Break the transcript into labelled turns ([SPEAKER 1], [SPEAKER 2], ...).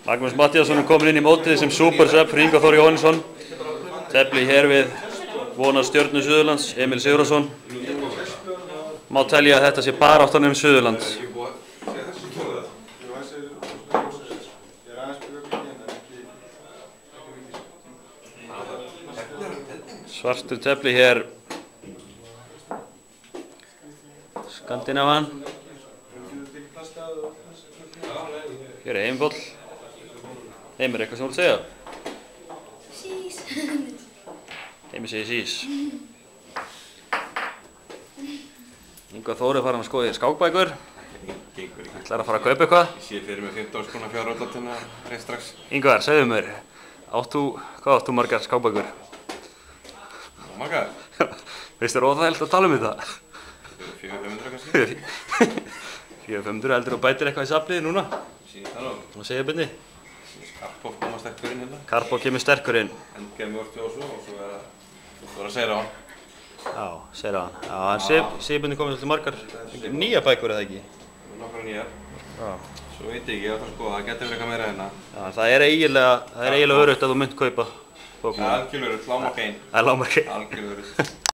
[SPEAKER 1] Magnús Matthíasson kominn inn í mótið sem super sub fyrir Ingvar Þór Jóhannesson. Tefli hér við vonar stjörnu Suðurlands, Emil Sigurðarson. Má telja að þetta sé baráttan Suðurland. Svartur tefli hér. Skandinavan. Hér Heimir. Heimir, eitthvað sem þú vilt segja?
[SPEAKER 2] Sís.
[SPEAKER 1] Heimir segir sís. Ingvar Þór farin að skoða skákbækur. Ætlar að fara að kaupa eitthvað?
[SPEAKER 3] Ég sé fyrir mig 15 skona fjárhóllatina reyn strax.
[SPEAKER 1] Ingvar, segðu mér, hvað áttu margar skákbækur?
[SPEAKER 3] Margar?
[SPEAKER 1] Veist þér óþægilegt að tala þetta?
[SPEAKER 3] 400-500 kannski?
[SPEAKER 1] 400-500 heldur og bætir eitthvað í safnið núna?
[SPEAKER 3] Sýnir það nú.
[SPEAKER 1] Hvað segir Bindi?
[SPEAKER 3] Karpov koma sterkur inn hérna.
[SPEAKER 1] Karpov kemur sterkur inn.
[SPEAKER 3] Endgeir mörgtu og svo er að segja á hann.
[SPEAKER 1] Já, segir á hann. Já, hann segir Bindi komið svolítið margar nýja bækur eða ekki?
[SPEAKER 3] Nokkra nýjar.
[SPEAKER 1] Já.
[SPEAKER 3] Svo veit ég ekki, ég ætla að skoða, það getur verið eitthvað meira hérna.
[SPEAKER 1] Já, það er eiginlega öruggt að þú munt kaupa bókina.
[SPEAKER 3] Algjörlega, lágmark 1.
[SPEAKER 1] Það er lágmark 1.
[SPEAKER 3] Algjörlega.